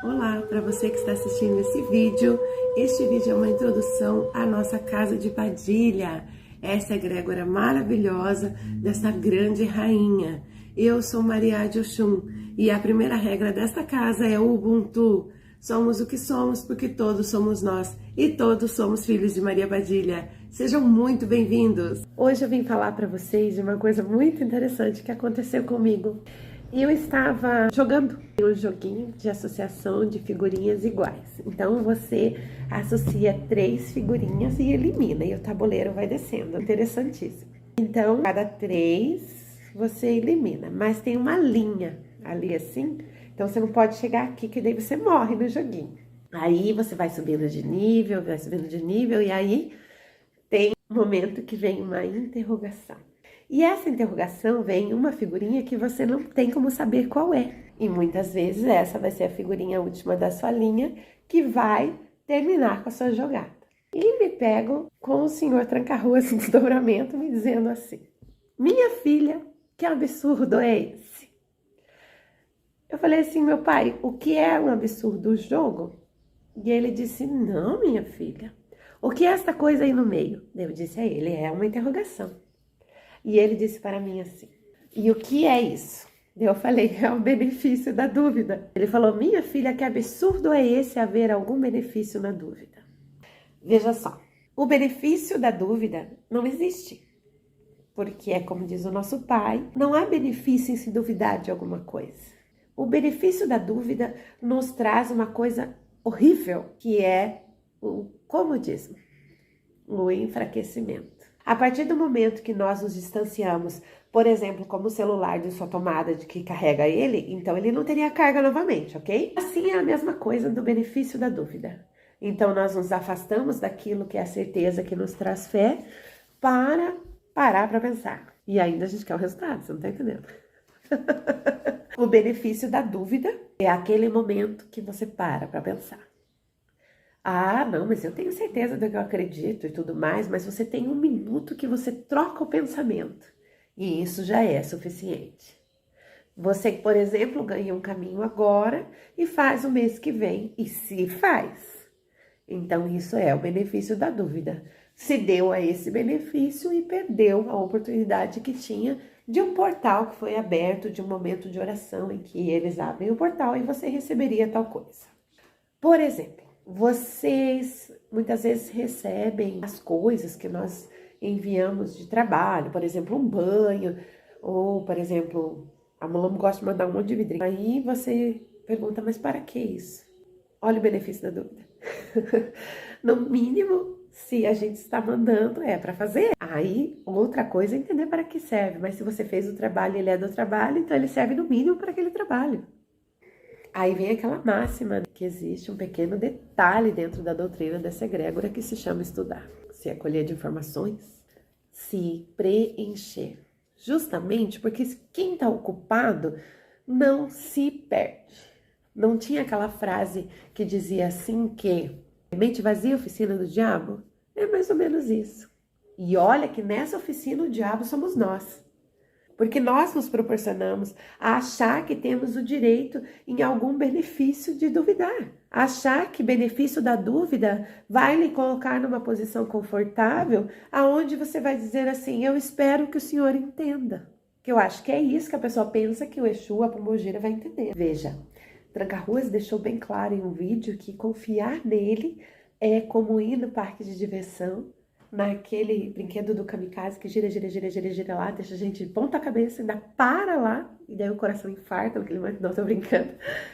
Olá, para você que está assistindo esse vídeo. Este vídeo é uma introdução à nossa casa de Padilha. Essa egrégora maravilhosa dessa grande rainha. Eu sou Maria de Oxum e a primeira regra desta casa é o Ubuntu. Somos o que somos porque todos somos nós e todos somos filhos de Maria Padilha. Sejam muito bem-vindos! Hoje eu vim falar para vocês de uma coisa muito interessante que aconteceu comigo. Eu estava jogando um joguinho de associação de figurinhas iguais. Então você associa 3 figurinhas e elimina, e o tabuleiro vai descendo. Interessantíssimo. Então, cada 3 você elimina, mas tem uma linha ali assim. Então você não pode chegar aqui, que daí você morre no joguinho. Aí você vai subindo de nível, e aí tem um momento que vem uma interrogação. E essa interrogação vem uma figurinha que você não tem como saber qual é. E muitas vezes essa vai ser a figurinha última da sua linha que vai terminar com a sua jogada. E me pego com o senhor Tranca-Ruas no desdobramento me dizendo assim: minha filha, que absurdo é esse? Eu falei assim: meu pai, o que é um absurdo o jogo? E ele disse: não, minha filha. O que é esta coisa aí no meio? Eu disse a ele: é uma interrogação. E ele disse para mim assim: e o que é isso? Eu falei: é o benefício da dúvida. Ele falou: minha filha, que absurdo é esse haver algum benefício na dúvida? Veja só, o benefício da dúvida não existe. Porque é como diz o nosso pai, não há benefício em se duvidar de alguma coisa. O benefício da dúvida nos traz uma coisa horrível, que é o comodismo, o enfraquecimento. A partir do momento que nós nos distanciamos, por exemplo, como o celular de sua tomada de que carrega ele, então ele não teria carga novamente, ok? Assim é a mesma coisa do benefício da dúvida. Então nós nos afastamos daquilo que é a certeza que nos traz fé para parar para pensar. E ainda a gente quer o resultado, você não tá entendendo? O benefício da dúvida é aquele momento que você para pensar. Ah, não, mas eu tenho certeza do que eu acredito e tudo mais, mas você tem 1 minuto que você troca o pensamento. E isso já é suficiente. Você, por exemplo, ganha um caminho agora e faz o mês que vem. E se faz. Então, isso é o benefício da dúvida. Se deu a esse benefício e perdeu a oportunidade que tinha de um portal que foi aberto, de um momento de oração em que eles abrem o portal e você receberia tal coisa. Por exemplo, vocês muitas vezes recebem as coisas que nós enviamos de trabalho, por exemplo, um banho, ou, por exemplo, a Mulamo gosta de mandar um monte de vidrinho. Aí você pergunta: mas para que isso? Olha o benefício da dúvida. No mínimo, se a gente está mandando, é para fazer. Aí, outra coisa é entender para que serve. Mas se você fez o trabalho e ele é do trabalho, então ele serve no mínimo para aquele trabalho. Aí vem aquela máxima que existe um pequeno detalhe dentro da doutrina dessa egrégora que se chama estudar. Se acolher de informações, se preencher. Justamente porque quem está ocupado não se perde. Não tinha aquela frase que dizia assim que mente vazia, oficina do diabo? É mais ou menos isso. E olha que nessa oficina o diabo somos nós. Porque nós nos proporcionamos a achar que temos o direito em algum benefício de duvidar. Achar que benefício da dúvida vai lhe colocar numa posição confortável, aonde você vai dizer assim: eu espero que o senhor entenda. Que eu acho que é isso que a pessoa pensa que o Exu, a Pombogira, vai entender. Veja, Tranca-Ruas deixou bem claro em um vídeo que confiar nele é como ir no parque de diversão, naquele brinquedo do kamikaze que gira lá, deixa a gente de ponta cabeça, ainda para lá, e daí o coração infarta naquele momento. Não, tô brincando.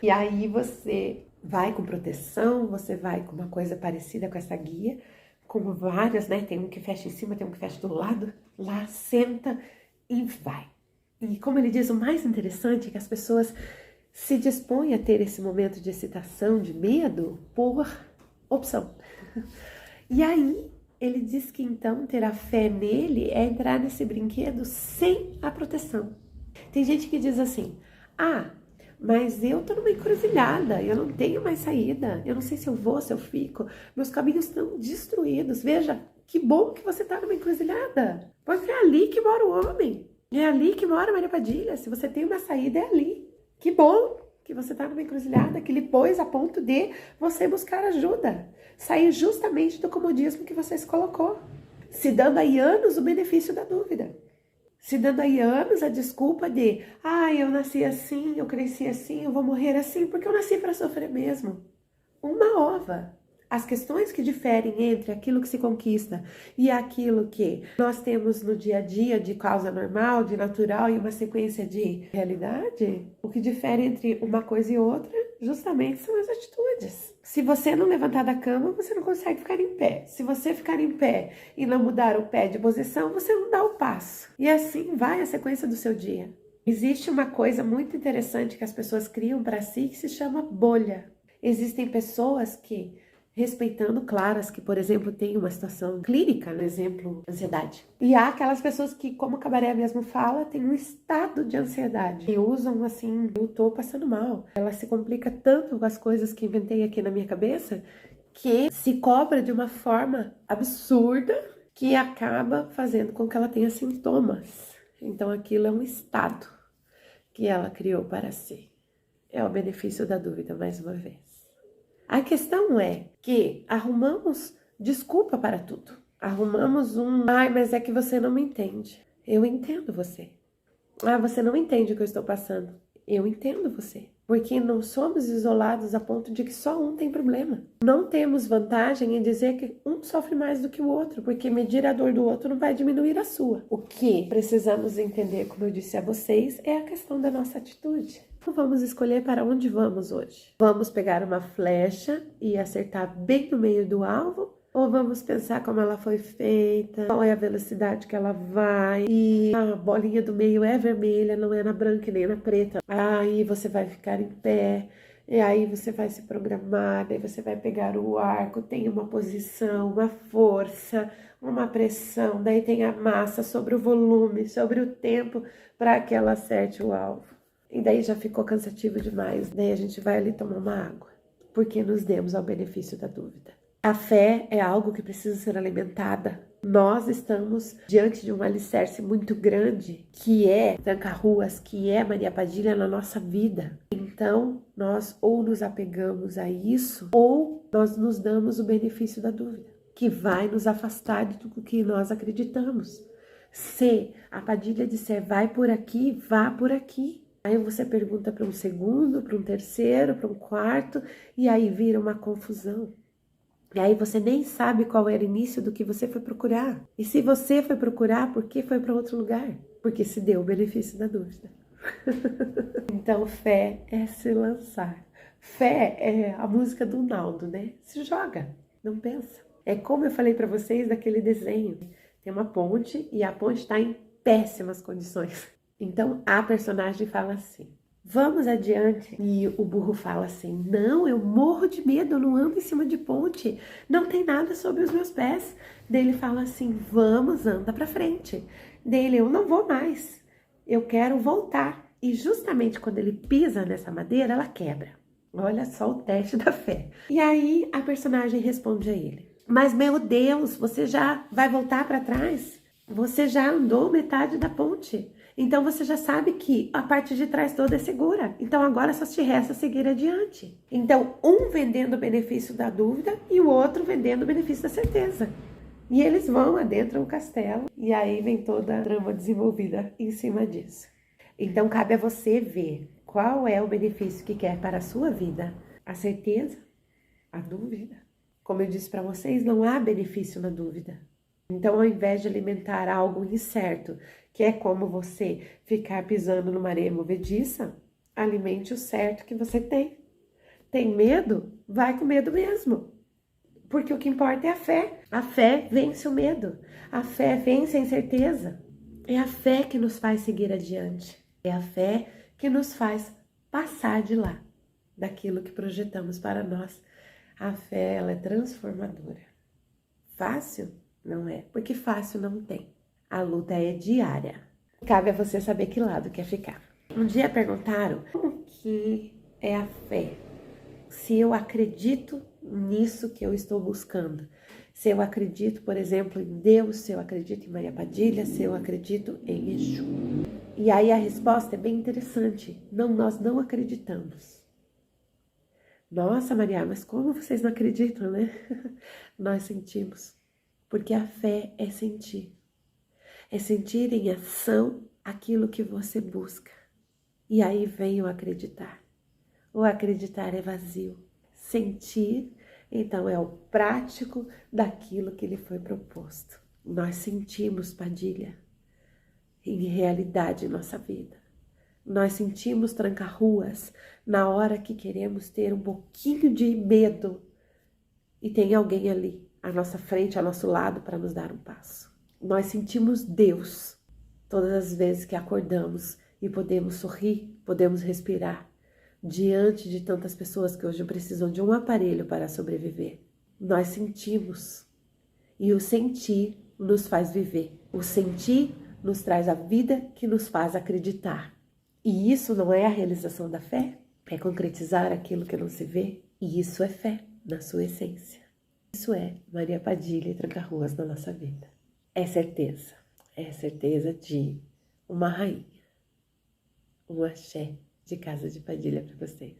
E aí você vai com proteção, você vai com uma coisa parecida com essa guia, com várias, né? Tem um que fecha em cima, tem um que fecha do lado, lá senta e vai. E como ele diz, o mais interessante é que as pessoas se dispõem a ter esse momento de excitação, de medo, por opção. E aí ele diz que então ter a fé nele é entrar nesse brinquedo sem a proteção. Tem gente que diz assim: ah, mas eu tô numa encruzilhada, eu não tenho mais saída, eu não sei se eu vou, se eu fico, meus caminhos estão destruídos. Veja, que bom que você tá numa encruzilhada, porque é ali que mora o homem, é ali que mora Maria Padilha. Se você tem uma saída, é ali. Que bom que você está numa encruzilhada, que lhe pôs a ponto de você buscar ajuda. Sair justamente do comodismo que você se colocou. Se dando aí anos o benefício da dúvida. Se dando aí anos a desculpa de, eu nasci assim, eu cresci assim, eu vou morrer assim, porque eu nasci para sofrer mesmo. Uma ova. As questões que diferem entre aquilo que se conquista e aquilo que nós temos no dia a dia de causa normal, de natural e uma sequência de realidade, o que difere entre uma coisa e outra justamente são as atitudes. Se você não levantar da cama, você não consegue ficar em pé. Se você ficar em pé e não mudar o pé de posição, você não dá o passo. E assim vai a sequência do seu dia. Existe uma coisa muito interessante que as pessoas criam para si que se chama bolha. Existem pessoas que, respeitando, claro, as que, por exemplo, têm uma situação clínica, por exemplo, ansiedade. E há aquelas pessoas que, como o Cabaré mesmo fala, têm um estado de ansiedade. E usam assim, eu tô passando mal. Ela se complica tanto com as coisas que inventei aqui na minha cabeça, que se cobra de uma forma absurda, que acaba fazendo com que ela tenha sintomas. Então aquilo é um estado que ela criou para si. É o benefício da dúvida, mais uma vez. A questão é que arrumamos desculpa para tudo. Arrumamos mas é que você não me entende. Eu entendo você. Você não entende o que eu estou passando. Eu entendo você. Porque não somos isolados a ponto de que só um tem problema. Não temos vantagem em dizer que um sofre mais do que o outro, porque medir a dor do outro não vai diminuir a sua. O que precisamos entender, como eu disse a vocês, é a questão da nossa atitude. Vamos escolher para onde vamos hoje. Vamos pegar uma flecha e acertar bem no meio do alvo? Ou vamos pensar como ela foi feita, qual é a velocidade que ela vai, e a bolinha do meio é vermelha, não é na branca e nem na preta. Aí você vai ficar em pé, e aí você vai se programar, daí você vai pegar o arco, tem uma posição, uma força, uma pressão, daí tem a massa sobre o volume, sobre o tempo, para que ela acerte o alvo. E daí já ficou cansativo demais. Daí a gente vai ali tomar uma água. Porque nos demos ao benefício da dúvida. A fé é algo que precisa ser alimentada. Nós estamos diante de um alicerce muito grande, que é Tranca-Ruas, que é Maria Padilha na nossa vida. Então, nós ou nos apegamos a isso, ou nós nos damos o benefício da dúvida, que vai nos afastar do que nós acreditamos. Se a Padilha disser vai por aqui, vá por aqui. Aí você pergunta para um segundo, para um terceiro, para um quarto, e aí vira uma confusão. E aí você nem sabe qual era o início do que você foi procurar. E se você foi procurar, por que foi para outro lugar? Porque se deu o benefício da dúvida. Então, fé é se lançar. Fé é a música do Naldo, né? Se joga, não pensa. É como eu falei para vocês daquele desenho. Tem uma ponte e a ponte está em péssimas condições. Então, a personagem fala assim, vamos adiante. E o burro fala assim, não, eu morro de medo, eu não ando em cima de ponte, não tem nada sobre os meus pés. Daí ele fala assim, vamos, anda pra frente. Daí ele, eu não vou mais, eu quero voltar. E justamente quando ele pisa nessa madeira, ela quebra. Olha só o teste da fé. E aí a personagem responde a ele, mas meu Deus, você já vai voltar para trás? Você já andou metade da ponte. Então você já sabe que a parte de trás toda é segura. Então agora só te resta seguir adiante. Então um vendendo o benefício da dúvida e o outro vendendo o benefício da certeza. E eles vão, adentram o castelo e aí vem toda a trama desenvolvida em cima disso. Então cabe a você ver qual é o benefício que quer para a sua vida. A certeza, a dúvida. Como eu disse para vocês, não há benefício na dúvida. Então, ao invés de alimentar algo incerto, que é como você ficar pisando numa areia movediça, alimente o certo que você tem. Tem medo? Vai com medo mesmo. Porque o que importa é a fé. A fé vence o medo. A fé vence a incerteza. É a fé que nos faz seguir adiante. É a fé que nos faz passar de lá, daquilo que projetamos para nós. A fé, ela é transformadora. Fácil? Não é, porque fácil não tem. A luta é diária. Cabe a você saber que lado quer ficar. Um dia perguntaram o que é a fé. Se eu acredito nisso que eu estou buscando. Se eu acredito, por exemplo, em Deus, se eu acredito em Maria Padilha, se eu acredito em Exu. E aí a resposta é bem interessante. Não, nós não acreditamos. Nossa, Maria, mas como vocês não acreditam, né? Nós sentimos. Porque a fé é sentir. É sentir em ação aquilo que você busca. E aí vem o acreditar. O acreditar é vazio. Sentir, então, é o prático daquilo que lhe foi proposto. Nós sentimos, Padilha, em realidade em nossa vida. Nós sentimos tranca-ruas na hora que queremos ter um pouquinho de medo e tem alguém ali, à nossa frente, ao nosso lado, para nos dar um passo. Nós sentimos Deus todas as vezes que acordamos e podemos sorrir, podemos respirar diante de tantas pessoas que hoje precisam de um aparelho para sobreviver. Nós sentimos e o sentir nos faz viver. O sentir nos traz a vida que nos faz acreditar. E isso não é a realização da fé? É concretizar aquilo que não se vê? E isso é fé, na sua essência. Isso é Maria Padilha e Tranca-Ruas na nossa vida. É certeza de uma rainha, um axé de Casa de Padilha para vocês.